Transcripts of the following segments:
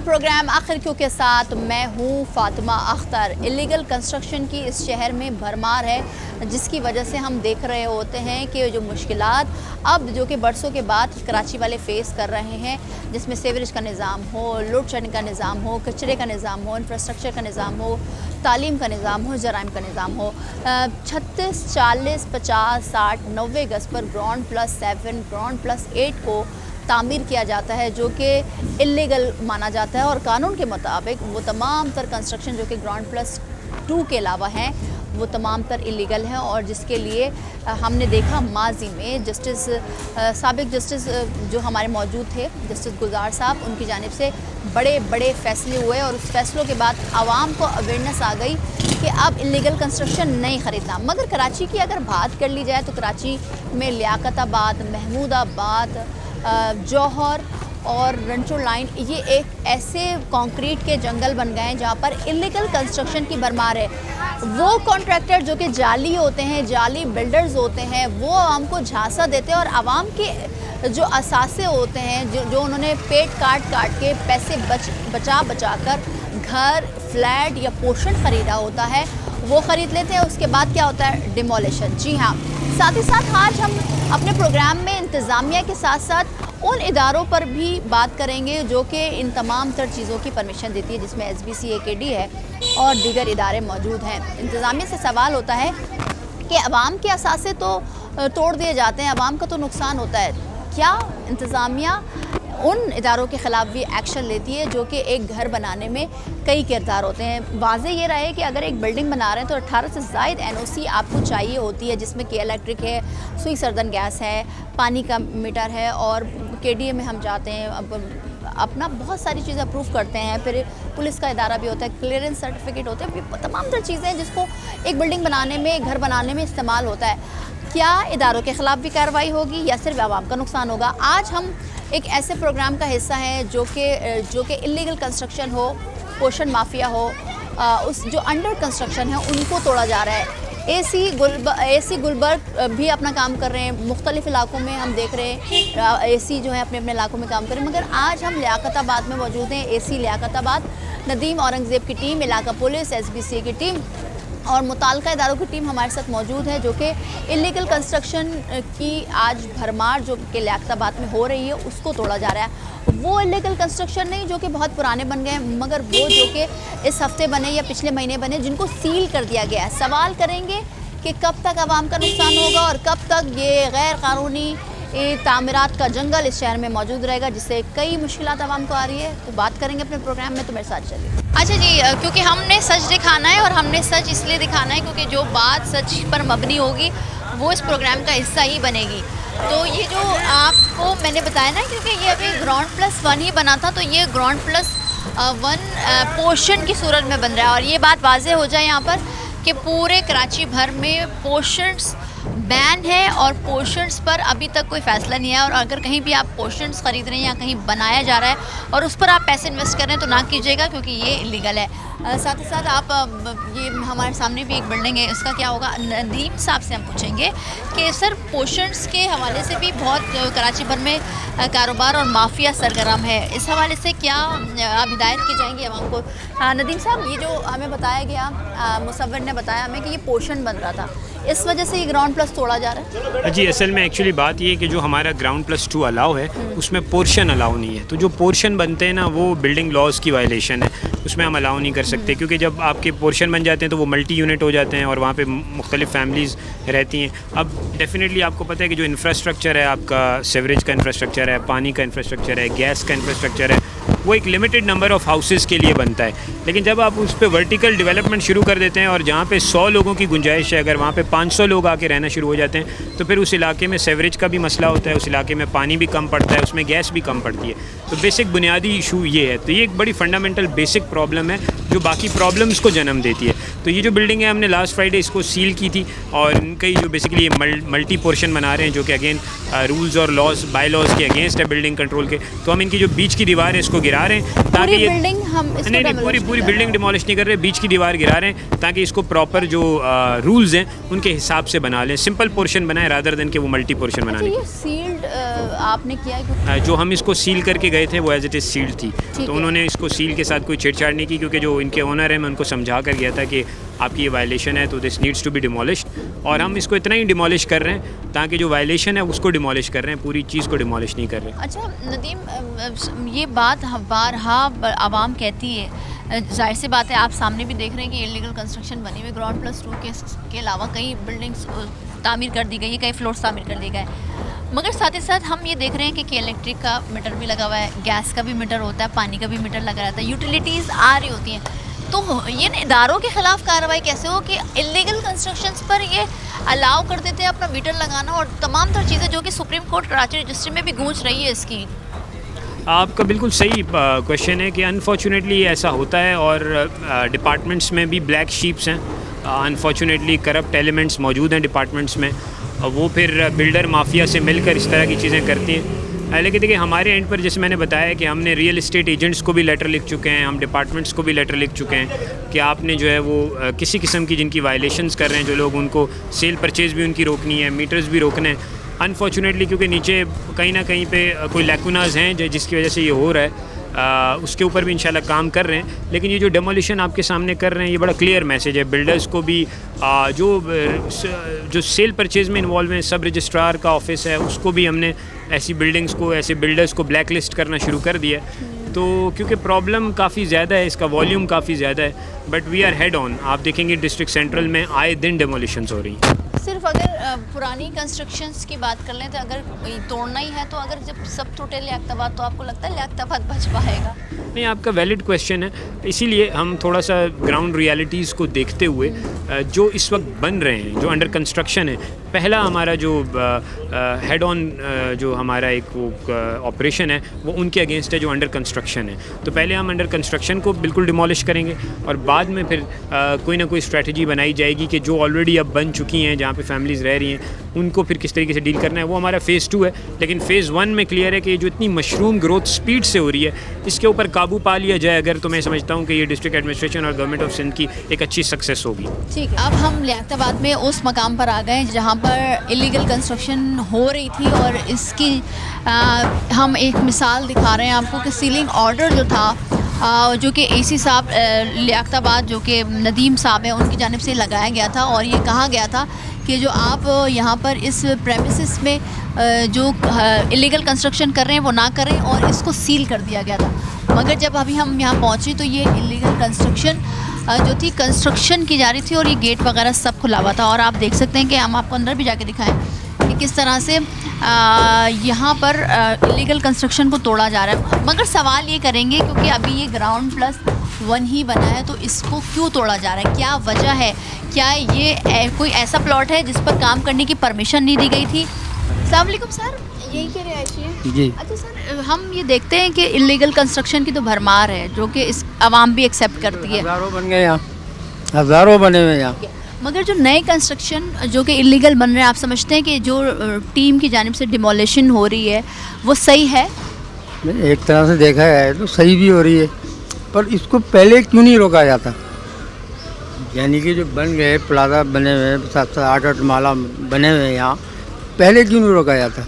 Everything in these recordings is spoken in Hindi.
प्रोग्राम आखिर क्यों के साथ मैं हूँ फातिमा अख्तर। इलीगल कंस्ट्रक्शन की इस शहर में भरमार है, जिसकी वजह से हम देख रहे होते हैं कि जो मुश्किलात अब जो कि बरसों के बाद कराची वाले फेस कर रहे हैं, जिसमें सीवरेज का निज़ाम हो, लोड शेडिंग का निज़ाम हो, कचरे का निज़ाम हो, इंफ्रास्ट्रक्चर का निज़ाम हो, तालीम का निज़ाम हो, जराइम का निज़ाम हो। 36, 40, 50, 60, 90 गज़ पर ग्राउंड प्लस 7, ग्राउंड प्लस 8 को तामीर किया जाता है, जो कि इल्लीगल माना जाता है। और कानून के मुताबिक वो तमाम तर कंस्ट्रक्शन जो कि ग्राउंड प्लस 2 के अलावा हैं, वो तमाम तर इलीगल हैं। और जिसके लिए हमने देखा माजी में जस्टिस साबिक जस्टिस जो हमारे मौजूद थे, जस्टिस गुलजार साहब, उनकी जानिब से बड़े बड़े फ़ैसले हुए और उस फैसलों के बाद आवाम को अवेयरनेस आ गई कि अब इलीगल कंस्ट्रक्शन नहीं ख़रीदना। मगर कराची की अगर बात कर ली जाए तो कराची में लियाकताबाद, महमूदाबाद, जौहर और रंचो लाइन, ये एक ऐसे कंक्रीट के जंगल बन गए हैं जहाँ पर इलीगल कंस्ट्रक्शन की भरमार है। वो कॉन्ट्रैक्टर जो कि जाली होते हैं, जाली बिल्डर्स होते हैं, वो आवाम को झांसा देते हैं और आवाम के जो असासे होते हैं, जो उन्होंने पेट काट काट के पैसे बचा कर घर, फ्लैट या पोर्शन ख़रीदा होता है, वो ख़रीद लेते हैं। उसके बाद क्या होता है? डिमोलिशन। जी हाँ, साथ ही साथ आज हम अपने प्रोग्राम में इंतज़ामिया के साथ साथ उन इदारों पर भी बात करेंगे जो कि इन तमाम तर चीज़ों की परमिशन देती है, जिसमें SBC AKD है और दीगर इदारे मौजूद हैं। इंतज़ामिया से सवाल होता है कि अवाम के असासे तो तोड़ दिए जाते हैं, अवाम का तो नुकसान होता है। क्या इंतज़ामिया उन इदारों के ख़िलाफ़ भी एक्शन लेती है जो कि एक घर बनाने में कई किरदार होते हैं? वाज़े ये रहे कि अगर एक बिल्डिंग बना रहे हैं तो 18 से ज़ायद NOC आपको चाहिए होती है, जिसमें कि इलेक्ट्रिक है, सुई सर्दन गैस है, पानी का मीटर है, और KDA में हम जाते हैं, अपना बहुत सारी चीज़ें अप्रूव करते हैं। फिर पुलिस का इदारा भी होता है, क्लियरेंस सर्टिफिकेट होते हैं, तमाम तर चीज़ें हैं जिसको एक बिल्डिंग बनाने में, एक घर बनाने में इस्तेमाल होता है। क्या इदारों के ख़िलाफ़ भी कार्रवाई होगी या सिर्फ आवाम का नुकसान होगा? आज हम एक ऐसे प्रोग्राम का हिस्सा हैं जो कि इलीगल कंस्ट्रक्शन हो, पोर्शन माफिया हो, उस जो अंडर कंस्ट्रक्शन है उनको तोड़ा जा रहा है। AC गुलबर्ग भी अपना काम कर रहे हैं, मुख्तलिफ़ इलाकों में हम देख रहे हैं AC जो है अपने अपने इलाकों में काम कर रहे हैं। मगर आज हम लियाकताबाद में मौजूद हैं, AC लियाकताबाद, नदीम औरंगज़ेब की टीम, इलाका पुलिस, SBC की टीम और मुताल्लिका इदारों की टीम हमारे साथ मौजूद है, जो कि इलीगल कंस्ट्रक्शन की आज भरमार जो कि लियाकताबाद में हो रही है उसको तोड़ा जा रहा है। वो इलीगल कंस्ट्रक्शन नहीं जो कि बहुत पुराने बन गए हैं, मगर वो जो कि इस हफ्ते बने या पिछले महीने बने, जिनको सील कर दिया गया है। सवाल करेंगे कि कब तक आवाम का नुकसान होगा और कब तक ये गैर कानूनी तामीरात का जंगल इस शहर में मौजूद रहेगा, जिससे कई मुश्किलात आवाम को आ रही है। तो बात करेंगे अपने प्रोग्राम में, तो मेरे साथ चलिए। अच्छा जी, क्योंकि हमने सच दिखाना है और हमने सच इसलिए दिखाना है क्योंकि जो बात सच पर मबनी होगी वो इस प्रोग्राम का हिस्सा ही बनेगी। तो ये जो आपको मैंने बताया ना, क्योंकि ये अभी ग्राउंड प्लस 1 ही बना था, तो ये ग्राउंड प्लस 1 पोर्शन की सूरत में बन रहा है। और ये बात वाज़े हो जाए यहाँ पर कि पूरे कराची भर में पोर्शंस बैन है और पोर्शंस पर अभी तक कोई फ़ैसला नहीं है। और अगर कहीं भी आप पोर्शंस ख़रीद रहे हैं या कहीं बनाया जा रहा है और उस पर आप पैसे इन्वेस्ट कर रहे हैं तो ना कीजिएगा, क्योंकि ये इलीगल है। साथ ही साथ आप ये हमारे सामने भी एक बिल्डिंग है, इसका क्या होगा? नदीम साहब से हम पूछेंगे कि सर, पोर्शंस के हवाले से भी बहुत कराची भर में कारोबार और माफिया सरगर्म है, इस हवाले से क्या आप हिदायत की जाएंगी आवाम को? नदीम साहब, ये जो हमें बताया गया, मुसव्विर ने बताया हमें कि ये पोर्शन बन रहा था, इस वजह से ये ग्राउंड प्लस तोड़ा जा रहा है? जी, असल में एक्चुअली बात ये है कि जो हमारा ग्राउंड प्लस 2 अलाउ है उसमें पोर्शन अलाउ नहीं है। तो जो पोर्शन बनते हैं ना, वो बिल्डिंग लॉज की वायलेशन है, उसमें हम अलाउ नहीं कर सकते, क्योंकि जब आपके पोर्शन बन जाते हैं तो वो मल्टी यूनिट हो जाते हैं और वहाँ पे मुख्तलिफ फैमिलीज़ रहती हैं। अब डेफिनेटली आपको पता है कि जो इंफ्रास्ट्रक्चर है आपका, सीवरेज का इंफ्रास्ट्रक्चर है, पानी का इंफ्रास्ट्रक्चर है, गैस का इंफ्रास्ट्रक्चर है, वो एक लिमिटेड नंबर ऑफ़ हाउसेस के लिए बनता है। लेकिन जब आप उस पर वर्टिकल डेवलपमेंट शुरू कर देते हैं और जहाँ पे 100 लोगों की गुंजाइश है, अगर वहाँ पे 500 लोग आके रहना शुरू हो जाते हैं, तो फिर उस इलाके में सीवरेज का भी मसला होता है, उस इलाके में पानी भी कम पड़ता है, उसमें गैस भी कम पड़ती है। तो बेसिक बुनियादी इशू ये है। तो ये एक बड़ी फंडामेंटल बेसिक प्रॉब्लम है जो बाकी प्रॉब्लम्स को जन्म देती है। तो ये जो बिल्डिंग है हमने लास्ट फ्राइडे इसको सील की थी और इनका जो बेसिकली ये मल्टी पोर्शन बना रहे हैं जो कि अगेन रूल्स और लॉज बाय लॉज के अगेंस्ट है बिल्डिंग कंट्रोल के। तो हम इनकी जो बीच की दीवार है इसको गिरा रहे हैं ताकि ये बिल्डिंग हम नहीं पूरी बिल्डिंग डिमोलिश नहीं कर रहे, बीच की दीवार गिरा रहे हैं ताकि इसको प्रॉपर जो रूल्स हैं उनके हिसाब से बना लें, सिंपल पोर्शन बनाए रादर देन के वो मल्टी पोर्शन बनाने। ये सील्ड आपने किया है? जो हम इसको सील करके गए थे वो एज इट इज़ सील्ड थी, तो उन्होंने इसको सील के साथ कोई छेड़छाड़ नहीं की क्योंकि जो इनके ओनर है मैं उनको समझा कर गया था कि आपकी ये वायलेशन है तो this needs to be demolished, और हम इसको इतना ही डिमोलिश कर रहे हैं ताकि जो वायलेशन है उसको डिमोलिश कर रहे हैं, पूरी चीज़ को डिमोलिश नहीं कर रहे। अच्छा नदीम, ये बात बारहा आवाम कहती है, जाहिर सी बात है आप सामने भी देख रहे हैं कि इलीगल कंस्ट्रक्शन बनी हुई ग्राउंड प्लस 2 के अलावा कई बिल्डिंग्स तामीर कर दी गई है, कई फ्लोर्स तामीर कर दिए गए, मगर साथ ही साथ हम ये देख रहे हैं कि इलेक्ट्रिक का मीटर भी लगा हुआ है, गैस का भी मीटर होता है, पानी का भी मीटर लगा रहता है, यूटिलिटीज़ आ रही होती हैं। तो ये इदारों के ख़िलाफ़ कार्रवाई कैसे हो कि इलीगल कंस्ट्रक्शंस पर ये अलाउ कर देते हैं अपना मीटर लगाना और तमाम तर चीज़ें जो कि सुप्रीम कोर्ट कराची रजिस्ट्री में भी गूंज रही है इसकी। आपका बिल्कुल सही क्वेश्चन है कि अनफॉर्चुनेटली ऐसा होता है और डिपार्टमेंट्स में भी ब्लैक शीप्स हैं, अनफॉर्चुनेटली करप्ट एलिमेंट्स मौजूद हैं डिपार्टमेंट्स में, वो फिर बिल्डर माफिया से मिलकर इस तरह की चीज़ें करती हैं। लेकिन देखिए हमारे एंड पर जैसे मैंने बताया कि हमने रियल एस्टेट एजेंट्स को भी लेटर लिख चुके हैं, हम डिपार्टमेंट्स को भी लेटर लिख चुके हैं कि आपने जो है वो किसी किस्म की जिनकी वायलेशंस कर रहे हैं जो लोग, उनको सेल परचेज़ भी उनकी रोकनी है, मीटर्स भी रोकने हैं। अनफॉर्चुनेटली क्योंकि नीचे कहीं ना कहीं पे कोई लैकुनाज हैं जिसकी वजह से ये हो रहा है, उसके ऊपर भी इंशाल्लाह काम कर रहे हैं। लेकिन ये जो डेमोलिशन आपके सामने कर रहे हैं ये बड़ा क्लियर मैसेज है बिल्डर्स को भी, जो सेल परचेज़ में इन्वॉल्व हैं, सब रजिस्ट्रार का ऑफिस है उसको भी हमने ऐसी बिल्डिंग्स को, ऐसे बिल्डर्स को ब्लैक लिस्ट करना शुरू कर दिया है। तो क्योंकि प्रॉब्लम काफ़ी ज़्यादा है, इसका वॉल्यूम काफ़ी ज़्यादा है, but we are head on. आप देखेंगे डिस्ट्रिक्ट सेंट्रल में आए दिन डेमोलिशंस हो रही हैं। सिर्फ अगर पुरानी कंस्ट्रक्शंस की बात कर लें तो अगर तोड़ना ही है तो अगर जब सब टूटे लियाकताबाद, तो आपको लगता है लियाकताबाद बच पाएगा? नहीं, आपका वैलिड क्वेश्चन है, इसीलिए हम थोड़ा सा ग्राउंड रियलिटीज़ को देखते हुए जो इस वक्त बन रहे हैं, जो अंडर कंस्ट्रक्शन है, पहला हमारा जो हेड ऑन जो हमारा एक वो ऑपरेशन है वो उनके अगेंस्ट है जो अंडर कंस्ट्रक्शन है। तो पहले हम अंडर कंस्ट्रक्शन को बिल्कुल डिमोलिश करेंगे और बाद में फिर कोई ना कोई स्ट्रेटजी बनाई जाएगी कि जो ऑलरेडी अब बन चुकी हैं, जहाँ पे फैमिलीज़ रह रही हैं, उनको फिर किस तरीके से डील करना है। वो हमारा फ़ेज़ 2 है, लेकिन फ़ेज़ 1 में क्लियर है कि जो इतनी मशरूम ग्रोथ स्पीड से हो रही है इसके ऊपर काबू पा लिया जाए अगर, तो मैं समझता हूँ कि ये डिस्ट्रिक्ट एडमिनिस्ट्रेशन और गवर्नमेंट ऑफ सिंध की एक अच्छी सक्सेस होगी। ठीक है, अब हम लियाकताबाद में उस मकाम पर आ गए जहाँ पर इलीगल कंस्ट्रक्शन हो रही थी और इसकी हम एक मिसाल दिखा रहे हैं आपको कि सीलिंग ऑर्डर जो था जो कि एसी साहब लियाकताबाद जो कि नदीम साहब हैं उनकी जानिब से लगाया गया था और ये कहा गया था कि जो आप यहाँ पर इस प्रेमिसेस में जो इलीगल कंस्ट्रक्शन कर रहे हैं वो ना करें और इसको सील कर दिया गया था। मगर जब अभी हम यहाँ पहुँचे तो ये इलीगल कंस्ट्रक्शन जो थी कंस्ट्रक्शन की जा रही थी और ये गेट वगैरह सब खुला हुआ था और आप देख सकते हैं कि हम आपको अंदर भी जाके दिखाएं कि किस तरह से यहाँ पर इलीगल कंस्ट्रक्शन को तोड़ा जा रहा है। मगर सवाल ये करेंगे क्योंकि अभी ये ग्राउंड प्लस 1 ही बना है तो इसको क्यों तोड़ा जा रहा है, क्या वजह है, क्या ये कोई ऐसा प्लॉट है जिस पर काम करने की परमिशन नहीं दी गई थी? अस्सलाम वालेकुम सर, यही के रिहायशी है जी। अच्छा सर, हम ये देखते हैं कि इलीगल कंस्ट्रक्शन की तो भरमार है जो कि इस आवाम भी एक्सेप्ट करती है, हज़ारों बन गए यहाँ, हज़ारों बने हुए यहाँ, मगर जो नए कंस्ट्रक्शन जो कि इलीगल बन रहे हैं, आप समझते हैं कि जो टीम की जानिब से डिमोलिशन हो रही है वो सही है? एक तरह से देखा है तो सही भी हो रही है, पर इसको पहले क्यों नहीं रोका जाता? यानी कि जो बन गए प्लाजा बने हुए 7-8 माला बने हुए यहाँ, पहले क्यों नहीं रोका जाता?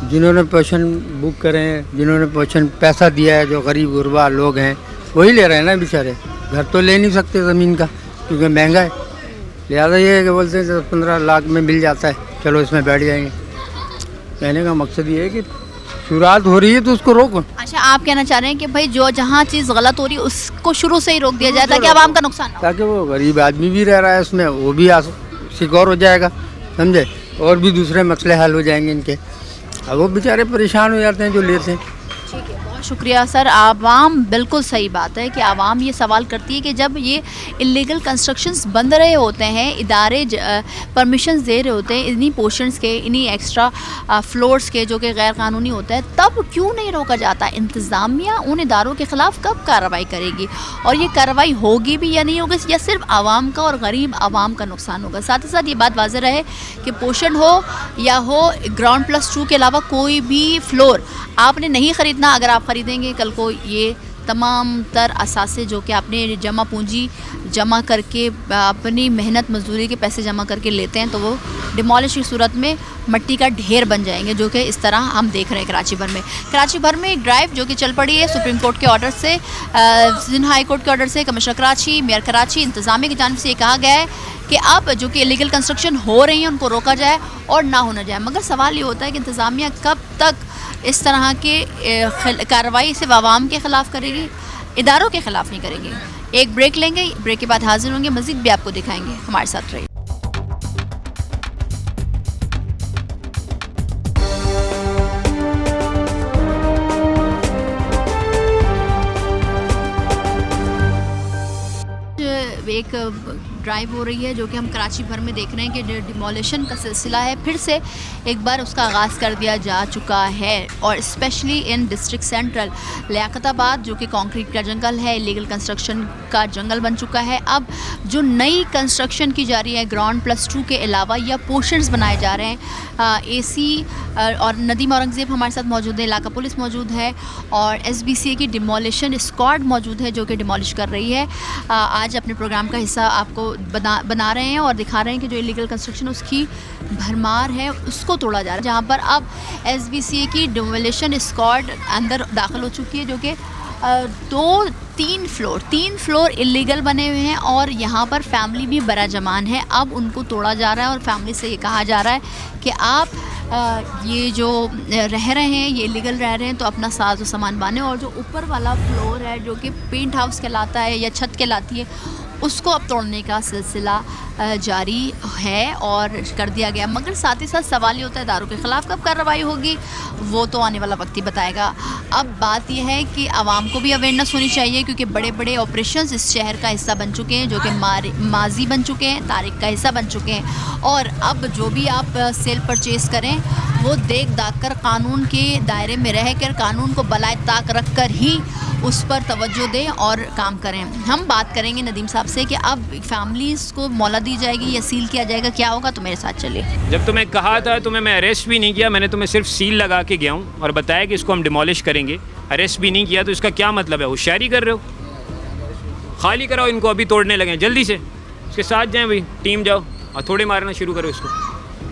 जिन्होंने पोर्शन बुक करे हैं, जिन्होंने पोर्शन पैसा दिया है, जो गरीब गुरबा लोग हैं वही ले रहे हैं ना बेचारे। घर तो ले नहीं सकते ज़मीन का क्योंकि महंगा है, लिहाजा ये है कि बोलते हैं 10-15 लाख में मिल जाता है, चलो इसमें बैठ जाएंगे। कहने का मकसद ये है कि शुरुआत हो रही है तो उसको रोको। अच्छा, आप कहना चाह रहे हैं कि भाई जो जहाँ चीज़ गलत हो रही है उसको शुरू से ही रोक दिया जाए ताकि आवाम का नुकसान ना हो। ताकि वो गरीब आदमी भी रह रहा है उसमें, वो भी सिक्योर हो जाएगा, समझे, और भी दूसरे मसले हल हो जाएंगे इनके। अब वो बेचारे परेशान हो जाते हैं जो लेते हैं। ठीक है, बहुत बहुत शुक्रिया सर। आवाम, बिल्कुल सही बात है कि आवाम ये सवाल करती है कि जब ये इलीगल कंस्ट्रक्शंस बन रहे होते हैं, इदारे परमिशंस दे रहे होते हैं इन्हीं पोर्शंस के, इन्हीं एक्स्ट्रा फ्लोर्स के जो कि गैर कानूनी होता है, तब क्यों नहीं रोका जाता? इंतज़ामिया उन इदारों के ख़िलाफ़ कब कार्रवाई करेगी और ये कार्रवाई होगी भी या नहीं होगी, या सिर्फ आवाम का और गरीब आवाम का नुकसान होगा? साथ ही साथ ये बात वाज़ेह रहे कि पोर्शन हो या हो ग्राउंड प्लस 2 के अलावा कोई भी फ्लोर आपने नहीं ख़रीदना। अगर आप ख़रीदेंगे कल को ये तमाम तर असासे जो कि आपने जमा पूंजी जमा करके अपनी मेहनत मजदूरी के पैसे जमा करके लेते हैं, तो वो डिमोलिश की सूरत में मट्टी का ढेर बन जाएंगे, जो कि इस तरह हम देख रहे हैं कराची भर में। कराची भर में एक ड्राइव जो कि चल पड़ी है सुप्रीम कोर्ट के ऑर्डर से, सिंध हाई कोर्ट के ऑर्डर से, कमिश्नर कराची, मेयर कराची, इंतज़ामिया की जानिब से ये कहा गया है कि अब जो कि इलीगल कंस्ट्रक्शन हो रही हैं उनको रोका जाए और ना होना जाए। मगर सवाल ये होता है कि इंतज़ामिया कब तक इस तरह के कार्रवाई सिर्फ आवाम के ख़िलाफ़ करेगी, इदारों के ख़िलाफ़ नहीं करेगी। एक ब्रेक लेंगे, ब्रेक के बाद हाजिर होंगे, मज़ीद भी आपको दिखाएंगे, हमारे साथ रहिए। एक ड्राइव हो रही है जो कि हम कराची भर में देख रहे हैं कि डिमोलिशन का सिलसिला है, फिर से एक बार उसका आगाज़ कर दिया जा चुका है। और specially in district central Liaquatabad जो कि कंक्रीट का जंगल है, इलीगल कंस्ट्रक्शन का जंगल बन चुका है। अब जो नई कंस्ट्रक्शन की जा रही है ग्राउंड प्लस 2 के अलावा या पोर्शंस बनाए जा रहे हैं, एसी और नदीम औरंगज़ेब हमारे साथ मौजूद है, इलाका पुलिस मौजूद है और SBCA की डिमोलिशन स्क्वाड मौजूद है जो कि डिमोलिश कर रही है। आज अपने प्रोग्राम का हिस्सा आपको बना रहे हैं और दिखा रहे हैं कि जो इलीगल कंस्ट्रक्शन उसकी भरमार है उसको तोड़ा जा रहा है, जहाँ पर अब SBCA की डिमोलिशन स्क्वाड अंदर दाखिल हो चुकी है, जो कि 3 फ्लोर इलीगल बने हुए हैं और यहाँ पर फैमिली भी बड़ा जमान है। अब उनको तोड़ा जा रहा है और फैमिली से ये कहा जा रहा है कि आप ये जो रह रहे हैं, ये इलीगल रह रहे हैं, तो अपना साज व सामान बांधें और जो ऊपर वाला फ्लोर है जो कि पेंट हाउस कहलाता है या छत कहलाती है, उसको अब तोड़ने का सिलसिला जारी है और कर दिया गया। मगर साथ ही साथ सवाल ये होता है इदारों के ख़िलाफ़ कब कार्रवाई होगी, वो तो आने वाला वक्त ही बताएगा। अब बात यह है कि आवाम को भी अवेयरनेस होनी चाहिए, क्योंकि बड़े बड़े ऑपरेशंस इस शहर का हिस्सा बन चुके हैं, जो कि माजी बन चुके हैं, तारीख का हिस्सा बन चुके हैं। और अब जो भी आप सेल परचेज़ करें वो देख दाख कर, कानून के दायरे में रह कर, कानून को बलाए ताक रख कर ही उस पर तवज्जो दें और काम करें। हम बात करेंगे नदीम साहब से कि अब फैमिलीज़ को मौला दी जाएगी या सील किया जाएगा, क्या होगा, तो मेरे साथ चलिए। जब तुम्हें कहा था, तुम्हें मैं अरेस्ट भी नहीं किया, मैंने तुम्हें सिर्फ सील लगा के गया हूँ और बताया कि इसको हम डिमोलिश करेंगे, अरेस्ट भी नहीं किया, तो इसका क्या मतलब है? होशियारी कर रहे हो? खाली कराओ इनको, अभी तोड़ने लगे, जल्दी से इसके साथ जाएँ भाई, टीम जाओ और थोड़े मारना शुरू करो इसको।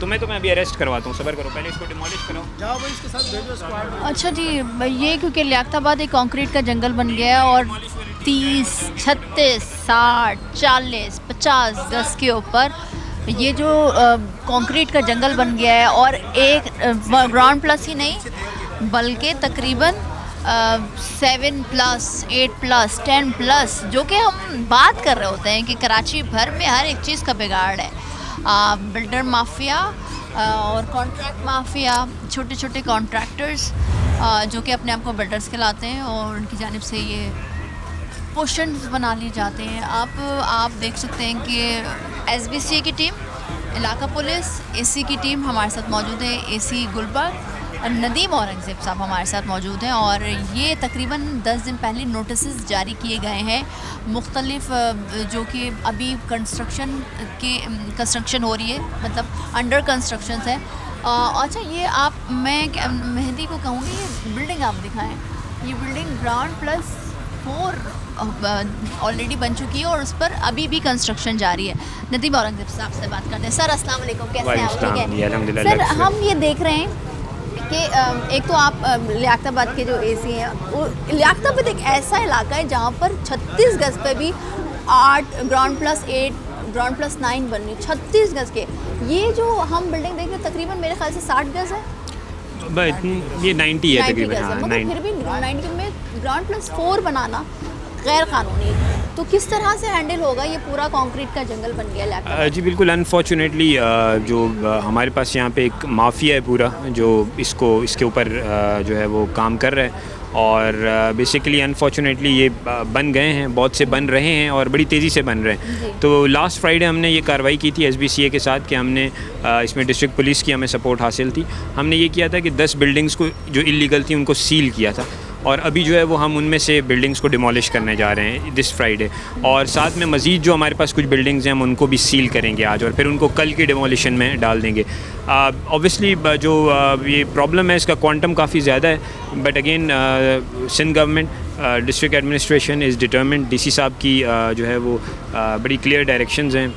तुम्हें तो मैं अभी अरेस्ट करवाता हूँ, सब्र करो, पहले इसको डिमोलिश कराओ, जाओ भाई इसके साथ भेजो स्क्वाड। अच्छा जी, ये क्योंकि लियाकताबाद एक कंक्रीट का जंगल बन गया है और 30, 36, 60, 40, 50 गज के ऊपर ये जो कंक्रीट का जंगल बन गया है और एक ग्राउंड प्लस ही नहीं बल्कि तकरीबन 7+, 8+, 10+, जो कि हम बात कर रहे होते हैं कि कराची भर में हर एक चीज़ का बिगाड़ है। बिल्डर माफिया और कॉन्ट्रैक्ट माफिया, छोटे छोटे कॉन्ट्रैक्टर्स जो कि अपने आप को बिल्डर्स कहलाते हैं और उनकी जानिब से ये पोर्शंस बना लिए जाते हैं। आप देख सकते हैं कि SBCA की टीम, इलाका पुलिस, AC की टीम हमारे साथ मौजूद है, AC गुलबर्ग, नदीम औरंगज़ेब साहब हमारे साथ मौजूद हैं और ये तकरीबन 10 दिन पहले नोटिस जारी किए गए हैं मुख्तलिफ जो कि अभी कंस्ट्रक्शन हो रही है, मतलब अंडर कंस्ट्रक्शन है। अच्छा, ये मैं मेहंदी को कहूँगी, ये बिल्डिंग आप दिखाएं, ये बिल्डिंग ग्राउंड प्लस 4 ऑलरेडी बन चुकी है और उस पर अभी भी कंस्ट्रक्शन जारी है। नदीम औरंगज़ेब साहब से बात करते हैं। सर अस्सलाम वालेकुम, कैसे हैं आप? ठीक है सर, हम ये देख रहे हैं कि एक तो आप लियाकताबाद के जो AC हैं, वो लियाकताबाद एक ऐसा इलाका है जहाँ पर 36 गज पे भी 8 ग्राउंड प्लस 8 ग्राउंड प्लस 9 बन रही, 36 गज के। ये जो हम बिल्डिंग देख रहे हैं तकरीबन मेरे ख्याल से 60 गज है, ये 90 है तकरीबन, हाँ, मगर फिर भी 90 में ग्राउंड प्लस 4 बनाना गैर कानूनी, तो किस तरह से हैंडल होगा? ये पूरा कंक्रीट का जंगल बन गया। जी बिल्कुल, अनफॉर्चुनेटली जो हमारे पास यहाँ पे एक माफिया है पूरा, जो इसके ऊपर जो है वो काम कर रहा है और बेसिकली अनफॉर्चुनेटली ये बन गए हैं, बहुत से बन रहे हैं और बड़ी तेज़ी से बन रहे हैं। तो लास्ट फ्राइडे हमने ये कार्रवाई की थी SBCA के साथ कि हमने इसमें डिस्ट्रिक्ट पुलिस की हमें सपोर्ट हासिल थी। हमने ये किया था कि 10 बिल्डिंग्स को जो इलीगल थी उनको सील किया था और अभी जो है वो हम उनमें से बिल्डिंग्स को डिमोलिश करने जा रहे हैं दिस फ्राइडे, और साथ में मज़ीद जो हमारे पास कुछ बिल्डिंग्स हैं हम उनको भी सील करेंगे आज और फिर उनको कल की डिमोलिशन में डाल देंगे। ऑब्वियसली जो ये प्रॉब्लम है इसका क्वांटम काफ़ी ज़्यादा है, but again Sindh government district administration is determined. DC साहब की जो है वो बड़ी क्लियर डायरेक्शंस हैं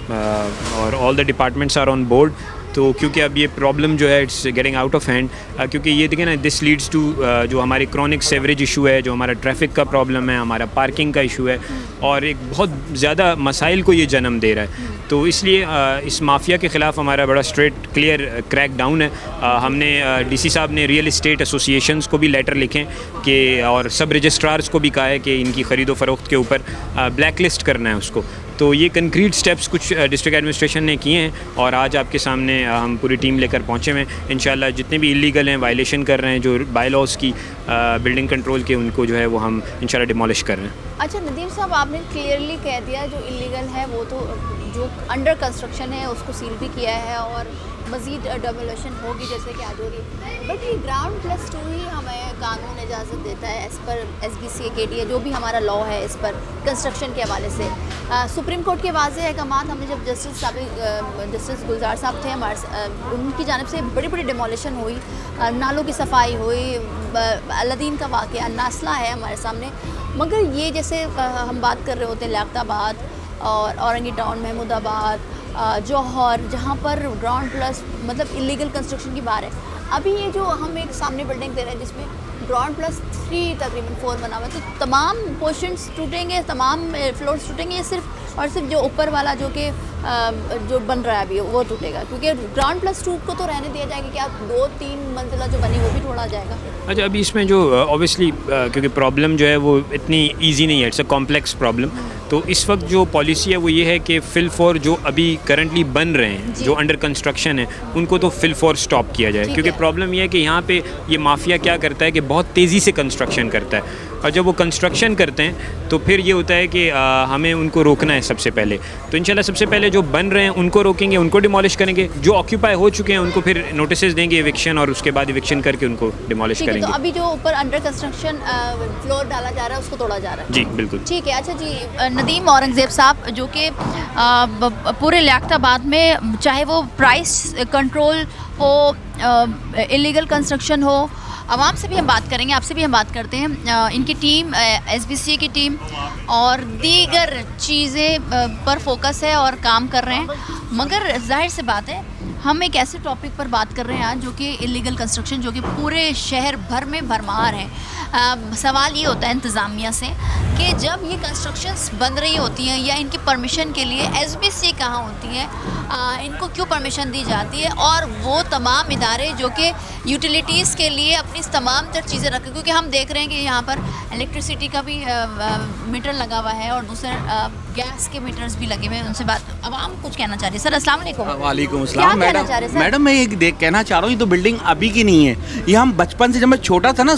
और all the departments are on board. तो क्योंकि अब ये प्रॉब्लम जो है it's getting out of hand, क्योंकि ये देखिए ना, दिस लीड्स टू जो हमारे क्रॉनिक सेवरेज इशू है, जो हमारा ट्रैफिक का प्रॉब्लम है, हमारा पार्किंग का इशू है और एक बहुत ज़्यादा मसाइल को ये जन्म दे रहा है। तो इसलिए इस माफिया के ख़िलाफ़ हमारा बड़ा स्ट्रेट क्लियर क्रैक डाउन है। हमने DC साहब ने रियल इस्टेट एसोसिएशंस को भी लेटर लिखें कि और सब रजिस्ट्रार्स को भी कहा है कि इनकी ख़रीदो फ़रोख्त के ऊपर ब्लैक लिस्ट करना है उसको। तो ये कंक्रीट स्टेप्स कुछ डिस्ट्रिक्ट एडमिनिस्ट्रेशन ने किए हैं और आज आपके सामने हम पूरी टीम लेकर पहुँचे हुए हैं। इंशाल्लाह जितने भी इलीगल हैं, वायलेशन कर रहे हैं जो बाय लॉज की बिल्डिंग कंट्रोल के, उनको जो है वो हम इंशाल्लाह डिमोलिश कर रहे हैं। अच्छा नदीम साहब, आपने क्लियरली कह दिया जो इलीगल है वो तो जो अंडर कंस्ट्रक्शन है उसको सील भी किया है और मज़ीद डेमोलिशन होगी जैसे कि आज हो रही है, बट ये ग्राउंड+2 ही हमें कानून इजाज़त देता है एज़ पर SBCA के लिए, जो भी हमारा लॉ है इस पर कंस्ट्रक्शन के हवाले से। सुप्रीम कोर्ट के वाज़ेह अहकामात हमने जब जस्टिस गुलजार साहब थे हमारे, उनकी जानिब से बड़ी बड़ी डिमोलिशन हुई, नालों की सफाई हुई, अलादीन का वाक़या नासला है हमारे सामने। मगर ये जैसे हम बात कर रहे होते हैं लियाकताबाद और औरंगी टाउन, महमूदाबाद, जौहर, जहाँ पर ग्राउंड प्लस मतलब इलीगल कंस्ट्रक्शन की बात है, अभी ये जो हम एक सामने बिल्डिंग दे रहे हैं जिसमें ग्राउंड+3 तकरीबन 4 बना हुआ है, तो तमाम पोर्शंस टूटेंगे, तमाम फ्लोर्स टूटेंगे, ये सिर्फ और सिर्फ जो ऊपर वाला जो कि जो बन रहा है अभी वो टूटेगा, क्योंकि ग्राउंड+2 को तो रहने दिया जाएगा, क्या 2-3 मंजिला जो बनी वो भी तोड़ा जाएगा। अच्छा, अभी इसमें जो ऑब्वियसली क्योंकि प्रॉब्लम जो है वो इतनी ईजी नहीं है, इट्स अ कॉम्प्लेक्स प्रॉब्लम। तो इस वक्त जो पॉलिसी है वो ये है कि फिल फॉर जो अभी करंटली बन रहे हैं, जो अंडर कंस्ट्रक्शन है, उनको तो फिल फॉर स्टॉप किया जाए, क्योंकि प्रॉब्लम ये है कि यहाँ पे ये माफिया क्या करता है कि बहुत तेज़ी से कंस्ट्रक्शन करता है, और जब वो कंस्ट्रक्शन करते हैं तो फिर ये होता है कि हमें उनको रोकना है सबसे पहले। तो इंशाल्लाह सबसे पहले जो बन रहे हैं उनको रोकेंगे, उनको डिमोलिश करेंगे, जो ऑक्यूपाई हो चुके हैं उनको फिर नोटिस देंगे इविक्शन, और उसके बाद इविक्शन करके उनको डिमोलिश करेंगे। तो अभी जो ऊपर अंडर कंस्ट्रक्शन फ्लोर डाला जा रहा है उसको तोड़ा जा रहा है। जी बिल्कुल, ठीक है। अच्छा जी, नदीम औरंगज़ेब साहब, जो कि पूरे लियाकताबाद में चाहे वो प्राइस कंट्रोल हो, इलीगल कंस्ट्रक्शन हो, आवाम से भी हम बात करेंगे, आपसे भी हम बात करते हैं। इनकी टीम SBCA की टीम और दीगर चीज़ें पर फोकस है और काम कर रहे हैं, मगर जाहिर सी बात है हम एक ऐसे टॉपिक पर बात कर रहे हैं आज जो कि इलीगल कंस्ट्रक्शन, जो कि पूरे शहर भर में भरमार है। सवाल ये होता है इंतज़ामिया से कि जब ये कंस्ट्रक्शंस बन रही होती हैं या इनकी परमिशन के लिए SBCA कहाँ होती है, इनको क्यों परमिशन दी जाती है, और वो तमाम इदारे जो कि यूटिलिटीज़ के लिए अपनी तमाम तर चीज़ें रखें, क्योंकि हम देख रहे हैं कि यहाँ पर इलेक्ट्रिसिटी का भी मीटर लगा हुआ है और दूसरे गैस के मीटर्स भी लगे हुए हैं। उनसे बात आवाम कुछ कहना चाह रही है। सर अस्सलाम वालेकुम। वालेकुम अस्सलाम। मैडम मैं एक कहना चाह रहा हूँ, ये तो बिल्डिंग अभी की नहीं है, ये हम बचपन से, जब मैं छोटा था ना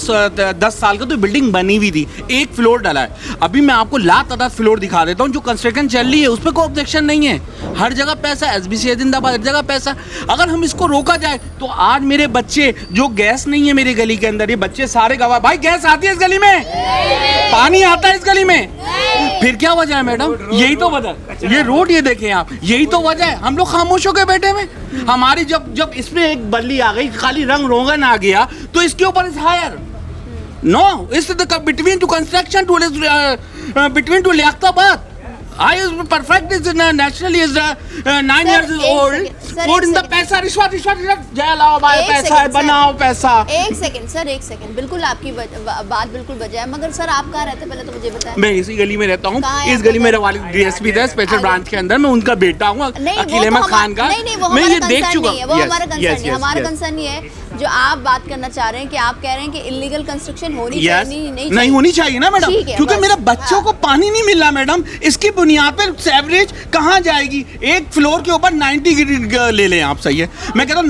10 साल का, तो बिल्डिंग बनी हुई थी, एक फ्लोर डाला है। अभी मैं आपको लातादाद फ्लोर दिखा देता हूँ जो कंस्ट्रक्शन चल रही है, उस पर कोई ऑब्जेक्शन नहीं है, हर जगह पैसा, SBCA जिंदाबाद, हर जगह पैसा। अगर हम इसको रोका जाए तो आज मेरे बच्चे, जो गैस नहीं है मेरी गली के अंदर, ये बच्चे सारे गवाह, भाई गैस आती है इस गली में, पानी आता है इस गली में, फिर क्या वजह है मैडम? यही तो वजह, ये रोड ये देखें आप, यही तो वजह है। हम लोग खामोश हो गए बैठे में। हमारी जब इसमें एक बल्ली आ गई, खाली रंग रोगन आ गया, तो इसके ऊपर इज हायर नो, इस between to construction to between to Liaquatabad. I is perfect, is nationally is 9 years old. और इनका पैसा रिश्वत जय लाओ भाई, पैसा है, बनाओ पैसा। एक सेकंड सर, एक सेकंड, बिल्कुल आपकी बात बिल्कुल बजा है, मगर सर आप कहाँ रहते हैं पहले तो मुझे बताएं। मैं इसी गली में रहता हूँ, इस गली में मेरा वालिद DSP था स्पेशल ब्रांच के अंदर, मैं उनका बेटा हूँ, अकील अहमद खान का। नहीं, वो मैं ये देख चुका हूँ, वो हमारा कंसर्न नहीं है। हमारा कंसर्न ये है जो आप बात करना चाह रहे हैं कि आप कह रहे हैं कि इलीगल कंस्ट्रक्शन होनी Yes. चाहिए नहीं होनी चाहिए ना मैडम, ठीक है, क्योंकि बस। मेरे बच्चों को पानी नहीं मिल रहा मैडम। इसकी बुनियाद पर एवरेज कहाँ जाएगी? एक फ्लोर के ऊपर 90 ले लें आप, सही है। मैं कहता हूँ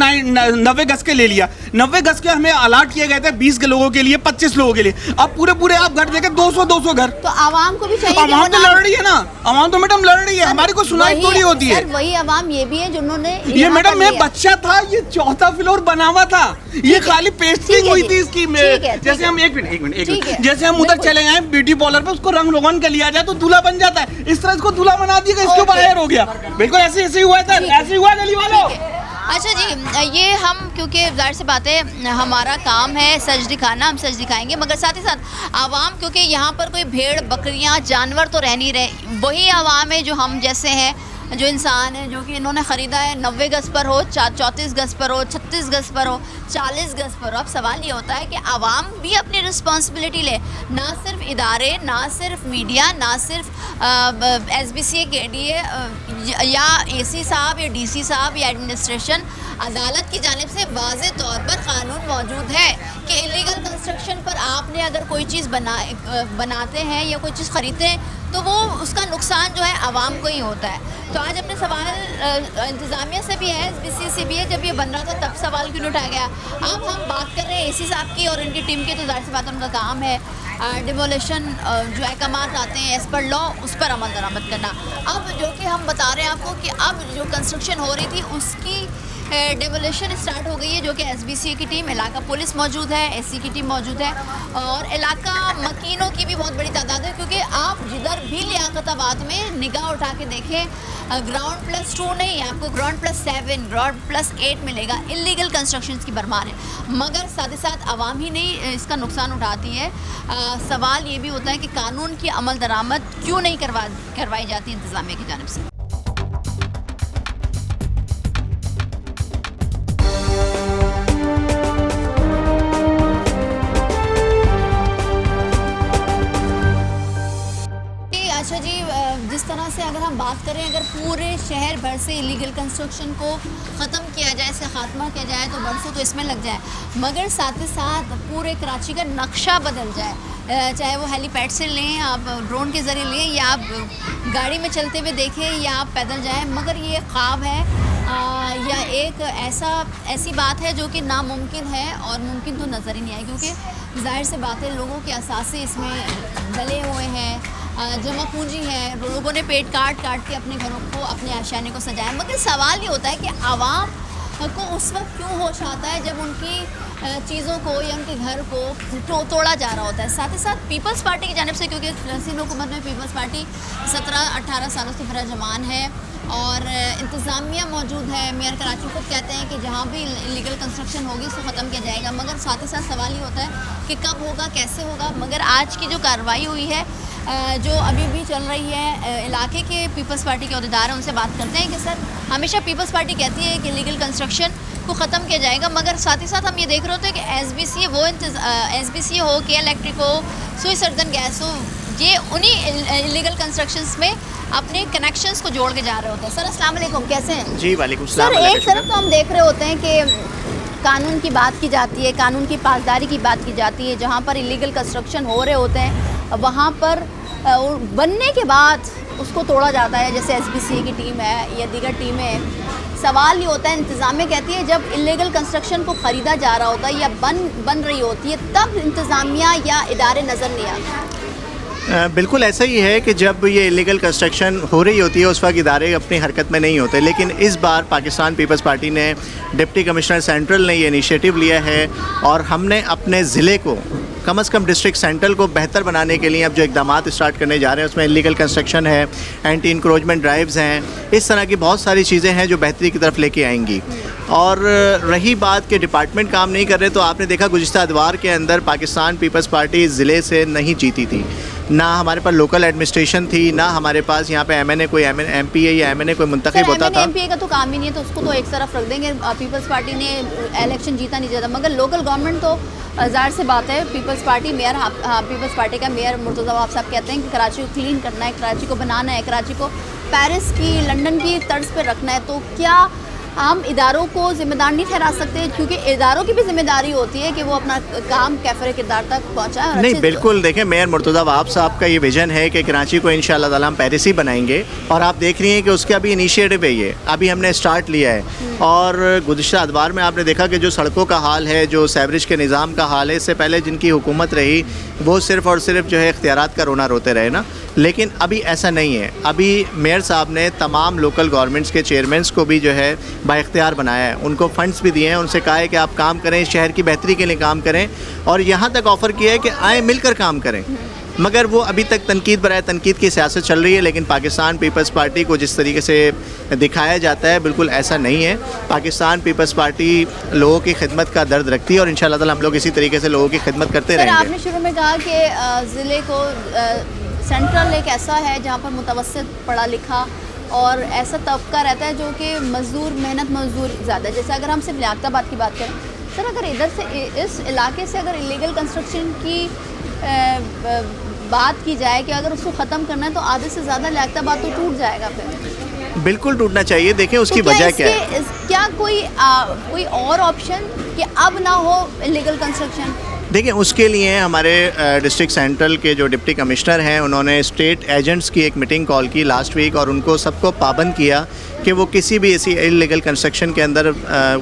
90 गज के ले लिया, 90 गज के हमें अलाट किए गए थे 20 के लोगों के लिए, 25 लोगों के लिए। अब पूरे आप घर देखे 200 घर। तो आवाम को भी चाहिए कि आवाम वो तो ना- लड़ रही है ना, आवाम तो मैडम लड़ रही है, हमारी कोई सुनाई वही- थोड़ी होती है। सर, वही आवाम ये भी है जिन्होंने ये यहाँ मैडम कर मैं लिया। बच्चा था, ये चौथा फ्लोर बना हुआ था, ये खाली पेस्टिंग ठीक है हुई जी। थी इसकी। ठीक है, जैसे ठीक हम है। एक मिनट ठीक है, जैसे हम उधर बिल्कुल। चले गए ब्यूटी पार्लर पे, उसको रंग रोगन कर लिया जाए तो दूल्हा बन जाता है, इस तरह इसको दूल्हा बना दिया, इसके ऊपर ओके। हेयर हो गया। बिल्कुल ऐसे ऐसे ही हुआ था, ठीक है। ऐसे ही हुआ गली वालों। ठीक है। अच्छा जी, ये हम क्योंकि जाहिर सी बात है हमारा काम है सच दिखाना, हम सच दिखाएंगे, मगर साथ ही साथ आवाम, क्योंकि यहाँ पर कोई भेड़ बकरियाँ जानवर तो रह नहीं रहे, वही आवाम है जो हम जैसे हैं, जो इंसान है, जो कि इन्होंने ख़रीदा है 90 गज पर हो, 34 गज पर हो, 36 गज पर हो, 40 गज पर हो। अब सवाल ये होता है कि आवाम भी अपनी रिस्पॉन्सिबिलिटी ले, ना सिर्फ इदारे, ना सिर्फ मीडिया, ना सिर्फ SBCA के DA या AC साहब या DC साहब या एडमिनिस्ट्रेशन, अदालत की जानिब से वाज़े तौर पर कानून मौजूद है कि इलीगल कंस्ट्रक्शन पर आपने अगर कोई चीज़ बनाते हैं या कोई चीज़ ख़रीदते हैं तो वो उसका नुकसान जो है आवाम को ही होता है। तो आज अपने सवाल इंतज़ामिया से भी है, SBCA से भी है, जब ये बन रहा था तब सवाल क्यों नहीं उठाया गया। अब हम बात कर रहे हैं AC साहब की और इनकी टीम की, तो जाहिर सी बात है उनका काम है डिमोलिशन जो अहकामात आते हैं एज़ पर लॉ, उस पर अमल दरामद करना। अब जो कि हम बता रहे हैं आपको कि अब जो कंस्ट्रक्शन हो रही थी उसकी डेमोलिशन स्टार्ट हो गई है, जो कि SBCA की टीम, इलाका पुलिस मौजूद है, SC की टीम मौजूद है और इलाका मकीनों की भी बहुत बड़ी तादाद है। क्योंकि आप जिधर भी लियाकताबाद में निगाह उठा के देखें, ग्राउंड +2 नहीं, आपको ग्राउंड +7, ग्राउंड +8 मिलेगा। इलीगल कंस्ट्रक्शन की भरमार है, मगर साथ ही साथ आवाम ही नहीं इसका नुकसान उठाती है। सवाल ये भी होता है कि कानून की अमल दरामद क्यों नहीं करवाई जाती इंतज़ामिया की जानिब से। अच्छा जी, जिस तरह से अगर हम बात करें, अगर पूरे शहर भर से इलीगल कंस्ट्रक्शन को ख़त्म किया जाए, इसे खात्मा किया जाए तो बरसों तो इसमें लग जाए, मगर साथ ही साथ पूरे कराची का नक्शा बदल जाए, चाहे वो हेलीपैड से लें, आप ड्रोन के ज़रिए लें, या आप गाड़ी में चलते हुए देखें, या आप पैदल जाएं, मगर ये ख्वाब है या एक ऐसी बात है जो कि नामुमकिन है और मुमकिन तो नज़र ही नहीं आए। क्योंकि जाहिर से बात है लोगों के असासे इसमें डले हुए हैं, जमा पूंजी है, लोगों ने पेट काट के अपने घरों को, अपने आशियाने को सजाया। मगर सवाल ये होता है कि आवाम को उस वक्त क्यों होश आता है जब उनकी चीज़ों को या उनके घर को तोड़ा जा रहा होता है। साथ ही साथ पीपल्स पार्टी की जानिब से, क्योंकि सिंध हुकूमत में पीपल्स पार्टी 17-18 सालों से बरजमान है और इंतज़ामिया मौजूद है। मेयर कराची खुद कहते हैं कि जहाँ भी इलीगल कंस्ट्रक्शन होगी उसको ख़त्म किया जाएगा, मगर साथ ही साथ सवाल ये होता है कि कब होगा, कैसे होगा। मगर आज की जो कार्रवाई हुई है, जो अभी भी चल रही है, इलाके के पीपल्स पार्टी के अहदेदार हैं, उनसे बात करते हैं कि सर, हमेशा पीपल्स पार्टी कहती है कि इलीगल कंस्ट्रक्शन को ख़त्म किया जाएगा, मगर साथ ही साथ हम ये देख रहे होते हैं कि SBCA हो, के इलेक्ट्रिक हो, सुई सर्जन गैस हो, ये उन्हीं इलीगल कंस्ट्रक्शंस में अपने कनेक्शंस को जोड़ के जा रहे होते हैं। सर अस्सलाम वालेकुम, कैसे हैं? जी वालेकुम सलाम। सर, एक तरफ तो हम देख रहे होते हैं कि कानून की बात की जाती है, कानून की पासदारी की बात की जाती है, जहाँ पर इलीगल कंस्ट्रक्शन हो रहे होते हैं वहाँ पर बनने के बाद उसको तोड़ा जाता है, जैसे SBCA की टीम है या दीगर टीमें हैं। सवाल ये होता है, इंतज़ामिया कहती है जब इलीगल कंस्ट्रक्शन को ख़रीदा जा रहा होता है या बन रही होती है, तब इंतज़ामिया या इदारे नज़र नहीं आते। बिल्कुल ऐसा ही है कि जब ये इलीगल कंस्ट्रक्शन हो रही होती है उस वक्त इदारे अपनी हरकत में नहीं होते, लेकिन इस बार पाकिस्तान पीपल्स पार्टी ने, डिप्टी कमिश्नर सेंट्रल ने ये इनिशिएटिव लिया है और हमने अपने ज़िले को, कम से कम डिस्ट्रिक्ट सेंट्रल को बेहतर बनाने के लिए अब जो इकदाम स्टार्ट करने जा रहे हैं उसमें इलीगल कंस्ट्रक्शन है, एंटी इंक्रोचमेंट ड्राइव्स हैं, इस तरह की बहुत सारी चीज़ें हैं जो बेहतरी की तरफ लेके आएंगी। और रही बात कि डिपार्टमेंट काम नहीं कर रहे, तो आपने देखा गुज़िश्ता अदवार के अंदर पाकिस्तान पीपल्स पार्टी इस ज़िले से नहीं जीती थी, ना हमारे पास लोकल एडमिनिस्ट्रेशन थी, ना हमारे पास यहाँ पे MNA कोई MPA या MNA कोई मुंतखब होता था। MPA का तो काम ही नहीं है, तो उसको तो एक तरफ रख देंगे। पीपल्स पार्टी ने इलेक्शन जीता नहीं जाता, मगर लोकल गवर्नमेंट तो ज़ाहिर से बात है, Peoples Party mayor, Peoples Party का मेयर मुर्तज़ा वहाब साहब कहते हैं कि कराची को क्लीन करना है, कराची को बनाना है, कराची को पेरिस की, लंदन की तर्ज पर रखना है। तो क्या हम इदारों को जिम्मेदार नहीं ठहरा सकते, क्योंकि इदारों की भी जिम्मेदारी होती है कि वो अपना काम कैफरे किरदार तक पहुँचाएं। और नहीं अच्छे- बिल्कुल, देखें मेयर मुर्तज़ा वहाब साहब का ये विजन है कि कराची को इंशाअल्लाह ताला हम पेरिस ही बनाएंगे, और आप देख रही हैं कि उसका भी इनिशिएटिव है, ये अभी हमने स्टार्ट लिया है। और गुज़िश्ता अदवार में आपने देखा कि जो सड़कों का हाल है, जो सेवरेज के निज़ाम का हाल है, इससे पहले जिनकी हुकूमत रही वो सिर्फ़ और सिर्फ जो है इख्तियारात का रोना रोते रहे ना, लेकिन अभी ऐसा नहीं है। अभी मेयर साहब ने तमाम लोकल गवर्नमेंट्स के चेयरमैन्स को भी जो है बाइख्तियार बनाया है, उनको फंड्स भी दिए हैं, उनसे कहा है कि आप काम करें, शहर की बेहतरी के लिए काम करें, और यहाँ तक ऑफ़र किया है कि आए मिलकर काम करें। मगर वो अभी तक तनकीद बराए तनकीद की सियासत चल रही है। लेकिन पाकिस्तान पीपल्स पार्टी को जिस तरीके से दिखाया जाता है बिल्कुल ऐसा नहीं है। पाकिस्तान पीपल्स पार्टी लोगों की खिदमत का दर्द रखती है, और इंशाअल्लाह ताला हम लोग इसी तरीके से लोगों की खिदमत करते सर, रहेंगे। आपने शुरू में कहा कि ज़िले को सेंट्रल एक ऐसा है जहाँ पर मुतवस्सित पढ़ा लिखा और ऐसा तबका रहता है जो कि मज़दूर, मेहनत मज़दूर ज़्यादा है। जैसे अगर हम सिर्फ लियाकताबाद की बात करें सर, अगर इधर से इस इलाके से अगर इलीगल कंस्ट्रक्शन की बात की जाए कि अगर उसको ख़त्म करना है तो आधे से ज़्यादा लियाकताबाद तो टूट जाएगा फिर। बिल्कुल टूटना चाहिए। देखें उसकी तो वजह क्या है। क्या कोई और ऑप्शन कि अब ना हो इलीगल कंस्ट्रक्शन? देखिए उसके लिए हमारे डिस्ट्रिक्ट सेंट्रल के जो डिप्टी कमिश्नर हैं उन्होंने स्टेट एजेंट्स की एक मीटिंग कॉल की लास्ट वीक, और उनको सबको पाबंद किया कि वो किसी भी ऐसी इलीगल कंस्ट्रक्शन के अंदर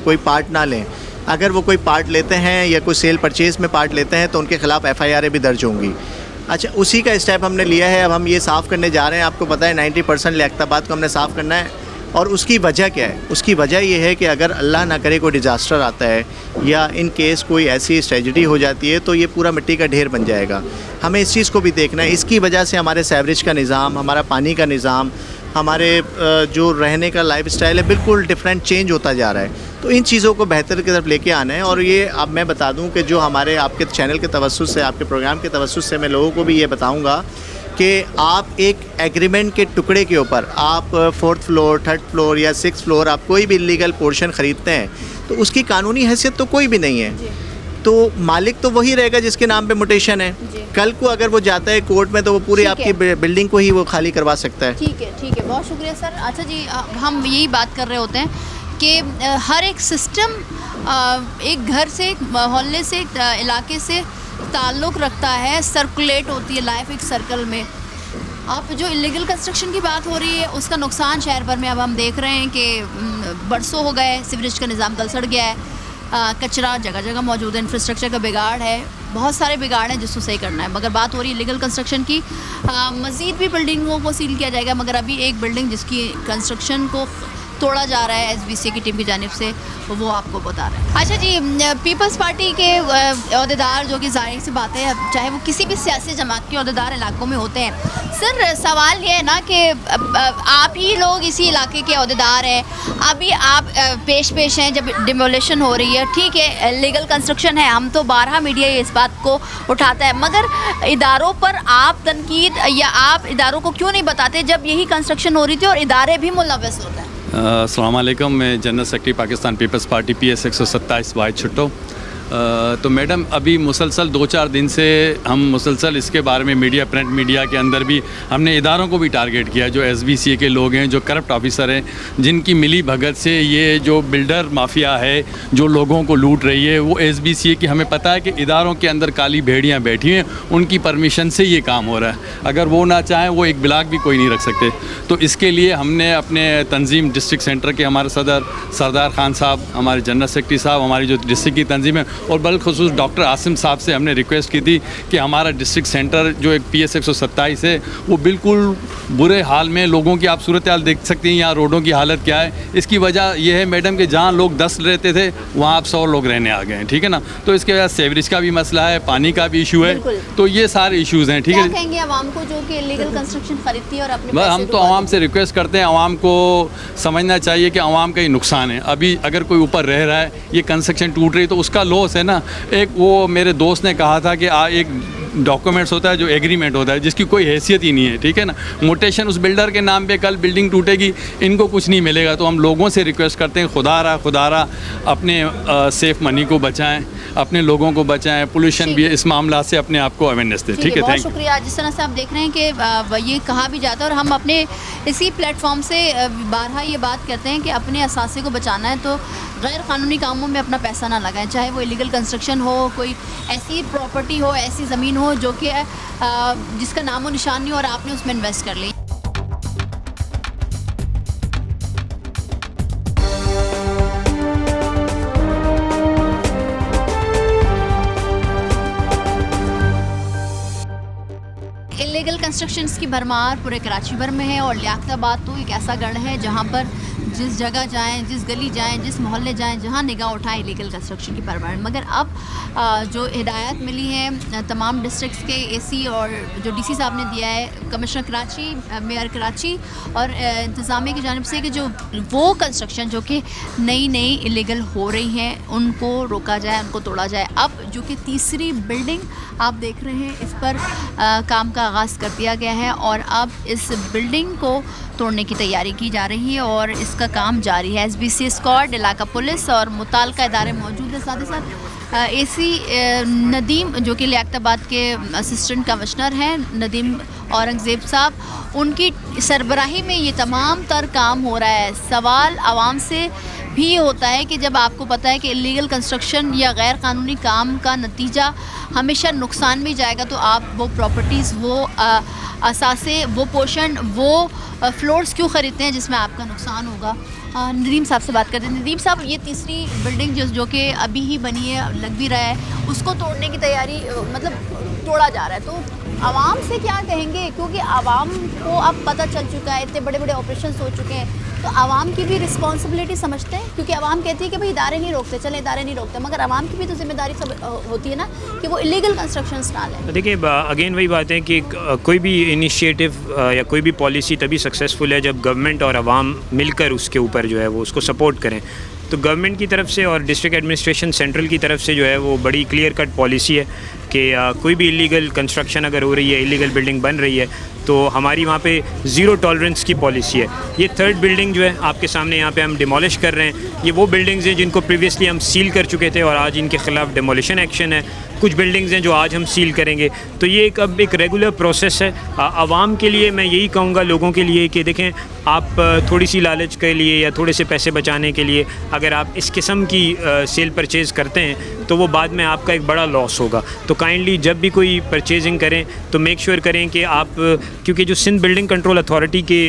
कोई पार्ट ना लें। अगर वो कोई पार्ट लेते हैं या कोई सेल परचेज़ में पार्ट लेते हैं तो उनके ख़िलाफ़ FIR भी दर्ज होंगी। अच्छा, उसी का स्टेप हमने लिया है। अब हम ये साफ़ करने जा रहे हैं। आपको पता है 90% लियाकताबाद को हमने साफ़ करना है। और उसकी वजह क्या है? उसकी वजह ये है कि अगर अल्लाह ना करे कोई डिज़ास्टर आता है या इन केस कोई ऐसी ट्रेजेडी हो जाती है तो ये पूरा मिट्टी का ढेर बन जाएगा। हमें इस चीज़ को भी देखना है। इसकी वजह से हमारे सेवरेज का निज़ाम, हमारा पानी का निज़ाम, हमारे जो रहने का लाइफस्टाइल है बिल्कुल डिफरेंट चेंज होता जा रहा है। तो इन चीज़ों को बेहतर की तरफ लेके आना है। और ये अब मैं बता दूं कि जो हमारे आपके चैनल के तवज्जुह से, आपके प्रोग्राम के तवज्जुह से मैं लोगों को भी ये बताऊंगा कि आप एक एग्रीमेंट के टुकड़े के ऊपर आप 4th फ्लोर, 3rd फ्लोर या 6th फ्लोर आप कोई भी इलीगल पोर्शन ख़रीदते हैं तो उसकी कानूनी हैसियत तो कोई भी नहीं है। तो मालिक तो वही रहेगा जिसके नाम पे मुटेशन है। कल को अगर वो जाता है कोर्ट में तो वो पूरी आपकी बिल्डिंग को ही वो खाली करवा सकता है। ठीक है, बहुत शुक्रिया सर। अच्छा जी, हम यही बात कर रहे होते हैं कि हर एक सिस्टम एक घर से, एक मोहल्ले से, एक इलाके से ताल्लुक़ रखता है, सर्कुलेट होती है लाइफ एक सर्कल में। आप जो इलीगल कंस्ट्रक्शन की बात हो रही है उसका नुकसान शहर भर में अब हम देख रहे हैं कि बरसों हो गए, सीवरेज का निज़ाम कल सड़ गया है, कचरा जगह जगह मौजूद है, इंफ्रास्ट्रक्चर का बिगाड़ है, बहुत सारे बिगाड़ हैं जिसको सही करना है। मगर बात हो रही है इलीगल कंस्ट्रक्शन की। मज़ीद भी बिल्डिंगों को सील किया जाएगा, मगर अभी एक बिल्डिंग जिसकी कंस्ट्रक्शन को तोड़ा जा रहा है SBC की टीम की जानिब से, वो आपको बता रहे हैं। अच्छा जी, पीपल्स पार्टी के अहदेदार जो कि ज़ाहिर सी बात है चाहे वो किसी भी सियासी जमात के अहदेदार इलाकों में होते हैं, सर सवाल ये है ना कि आप ही लोग इसी इलाके के अहदेदार हैं, अभी आप पेश हैं जब डिमोलिशन हो रही है, ठीक है लीगल कंस्ट्रक्शन है, हम तो बारहा मीडिया इस बात को उठाता है, मगर इदारों पर आप तनकीद या आप इदारों को क्यों नहीं बताते जब यही कंस्ट्रक्शन हो रही थी और इदारे भी मुलव्वस होते हैं? अस्सलाम वालेकुम, मैं general secretary Pakistan Peoples Party PS 127 Wahid Chhutto. तो मैडम अभी मुसलसल 2-4 दिन से हम मुसलसल इसके बारे में मीडिया, प्रिंट मीडिया के अंदर भी हमने इदारों को भी टारगेट किया, जो SBCA के लोग हैं, जो करप्ट ऑफिसर हैं, जिनकी मिली भगत से ये जो बिल्डर माफिया है जो लोगों को लूट रही है, वो SBCA की हमें पता है कि इदारों के अंदर काली भेड़ियाँ बैठी हैं, उनकी परमिशन से ये काम हो रहा है। अगर वो ना चाहें वो एक ब्लॉक भी कोई नहीं रख सकते। तो इसके लिए हमने अपने तंजीम डिस्ट्रिक्ट सेंटर के हमारे सदर सरदार खान साहब, हमारे जनरल सेक्रेटरी साहब, हमारी जो डिस्ट्रिक्ट की तंजीम है, और बलखसूस डॉक्टर आसिम साहब से हमने रिक्वेस्ट की थी कि हमारा डिस्ट्रिक्ट सेंटर जो एक PS 127 है वो बिल्कुल बुरे हाल में, लोगों की आप सूरत हाल देख सकती हैं, यहाँ रोडों की हालत क्या है। इसकी वजह यह है मैडम कि जहाँ लोग 10 रहते थे वहाँ आप 100 लोग रहने आ गए हैं, ठीक है ना। तो इसके वजह सेवरेज का भी मसला है, पानी का भी इशू है, तो ये सारे इशूज़ हैं, ठीक है। क्या कहेंगे आवाम को जो कि इलीगल कंस्ट्रक्शन खरीदती है और अपने पैसे हम तो आवाम से रिक्वेस्ट करते हैं, आवाम को समझना चाहिए कि आवाम का ही नुकसान है। अभी अगर कोई ऊपर रह रहा है, ये कंस्ट्रक्शन टूट रही तो उसका लॉस है ना। एक वो मेरे दोस्त ने कहा था कि एक डॉक्यूमेंट्स होता है, जो एग्रीमेंट होता है, जिसकी कोई हैसियत ही नहीं है, ठीक है ना। मोटेशन उस बिल्डर के नाम पे कल बिल्डिंग टूटेगी, इनको कुछ नहीं मिलेगा। तो हम लोगों से रिक्वेस्ट करते हैं, खुदारा अपने सेफ मनी को बचाएं, अपने लोगों को बचाएं, पोल्यूशन भी इस मामला से अपने आप को अवेयरनेस दें। ठीक है, बहुत थैंक यू। शुक्रिया। जिस तरह से आप देख रहे हैं कि ये कहा भी जाता है और हम अपने इसी प्लेटफॉर्म से बारहा ये बात कहते हैं कि अपने असासे को बचाना है तो गैर कानूनी कामों में अपना पैसा ना लगाएं, चाहे वो इलीगल कंस्ट्रक्शन हो, कोई ऐसी प्रॉपर्टी हो, ऐसी ज़मीन हो जो कि जिसका नामो निशान नहीं हो और आपने उसमें इन्वेस्ट कर ली। इलीगल कंस्ट्रक्शंस की भरमार पूरे कराची भर में है और लियाकताबाद तो एक ऐसा गढ़ है जहाँ पर जिस जगह जाएं, जिस गली जाएं, जिस मोहल्ले जाएं, जहाँ निगाह उठाएं इलीगल कंस्ट्रक्शन की भरमार। मगर अब जो हिदायत मिली है तमाम डिस्ट्रिक्ट्स के एसी और जो डीसी साहब ने दिया है, कमिश्नर कराची, मेयर कराची और इंतज़ामिया की जानिब से कि जो वो कंस्ट्रक्शन जो कि नई इलीगल हो रही हैं उनको रोका जाए, उनको तोड़ा जाए। अब जो कि तीसरी बिल्डिंग आप देख रहे हैं इस पर काम का आगाज़ कर दिया गया है और अब इस बिल्डिंग को तोड़ने की तैयारी की जा रही है और इसका काम जारी है। SBC स्क्वाड, इलाका पुलिस और मुताल्लिका इदारे मौजूद है। साथ ही साथ AC नदीम जो कि लियाकताबाद के असिस्टेंट कमिश्नर हैं, नदीम औरंगज़ेब साहब, उनकी सरबराही में ये तमाम तर काम हो रहा है। सवाल आवाम से भी ये होता है कि जब आपको पता है कि इलीगल कंस्ट्रक्शन या गैर कानूनी काम का नतीजा हमेशा नुकसान में जाएगा तो आप वो प्रॉपर्टीज़, वो असासे, वो पोर्शन, वो फ्लोर्स क्यों ख़रीदते हैं जिसमें आपका नुकसान होगा। नदीम साहब से बात करते हैं। नदीम साहब, ये तीसरी बिल्डिंग जो कि अभी ही बनी है, लग भी रहा है, उसको तोड़ने की तैयारी, मतलब तोड़ा जा रहा है, तो आवाम से क्या कहेंगे? क्योंकि आवाम को अब पता चल चुका है, इतने बड़े बड़े ऑपरेशन हो चुके हैं, तो आवाम की भी रिस्पॉन्सिबिलिटी समझते हैं? क्योंकि आवाम कहती है कि भाई इदारे नहीं रोकते, चले इदारे नहीं रोकते, मगर आवाम की भी तो जिम्मेदारी होती है ना कि वो इलीगल कंस्ट्रक्शंस ना लें। देखिए, अगेन वही बात है कि कोई भी इनिशिएटिव या कोई भी पॉलिसी तभी सक्सेसफुल है जब गवर्नमेंट और आवाम मिलकर उसके ऊपर जो है वो उसको सपोर्ट करें। तो गवर्नमेंट की तरफ से और डिस्ट्रिक्ट एडमिनिस्ट्रेशन सेंट्रल की तरफ से जो है वो बड़ी क्लियर कट पॉलिसी है कि कोई भी इलीगल कंस्ट्रक्शन अगर हो रही है, इलीगल बिल्डिंग बन रही है, तो हमारी वहाँ पे ज़ीरो टॉलरेंस की पॉलिसी है। ये थर्ड बिल्डिंग जो है आपके सामने यहाँ पे हम डिमोलिश कर रहे हैं, ये वो बिल्डिंग्स हैं जिनको प्रीवियसली हम सील कर चुके थे और आज इनके ख़िलाफ़ डिमोलिशन एक्शन है। कुछ बिल्डिंग्स हैं जो आज हम सील करेंगे। तो ये अब एक रेगुलर प्रोसेस है। आवाम के लिए मैं यही कहूँगा, लोगों के लिए, कि देखें, आप थोड़ी सी लालच के लिए या थोड़े से पैसे बचाने के लिए अगर आप इस किस्म की सेल परचेज़ करते हैं तो वो बाद में आपका एक बड़ा लॉस होगा। तो काइंडली जब भी कोई परचेजिंग करें तो मेक श्योर करें कि आप, क्योंकि जो सिंध बिल्डिंग कंट्रोल अथॉरिटी के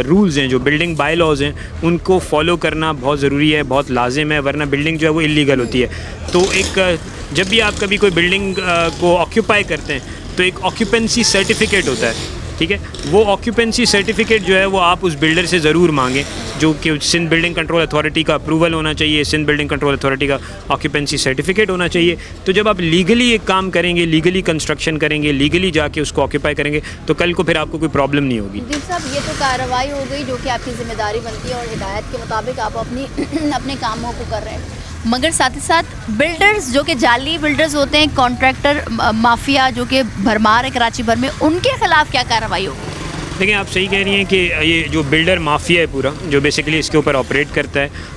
रूल्स हैं, जो बिल्डिंग बाय लॉज हैं, उनको फॉलो करना बहुत ज़रूरी है, बहुत लाजिम है, वरना बिल्डिंग जो है वो इलीगल होती है। तो एक जब भी आप कभी कोई बिल्डिंग को ऑक्यूपाई करते हैं तो एक ऑक्यूपेंसी सर्टिफिकेट होता है, ठीक है। वो ऑक्यूपेंसी सर्टिफिकेट जो है वो आप उस बिल्डर से ज़रूर मांगें, जो कि सिंध बिल्डिंग कंट्रोल अथॉरिटी का अप्रूवल होना चाहिए, सिंध बिल्डिंग कंट्रोल अथॉरिटी का ऑक्यूपेंसी सर्टिफिकेट होना चाहिए। तो जब आप लीगली एक काम करेंगे, लीगली कंस्ट्रक्शन करेंगे, लीगली जाके उसको ऑक्यूपाई करेंगे, तो कल को फिर आपको कोई प्रॉब्लम नहीं होगी। जी साहब, ये तो कार्रवाई हो गई जो कि आपकी ज़िम्मेदारी बनती है और हिदायत के मुताबिक आप अपने कामों को कर रहे हैं, मगर साथ ही साथ बिल्डर्स जो कि जाली बिल्डर्स होते हैं, कॉन्ट्रैक्टर माफिया जो कि भरमार है कराची भर में, उनके ख़िलाफ़ क्या कार्रवाई होगी? देखिए, आप सही कह रही हैं कि ये जो बिल्डर माफिया है पूरा, जो बेसिकली इसके ऊपर ऑपरेट करता है,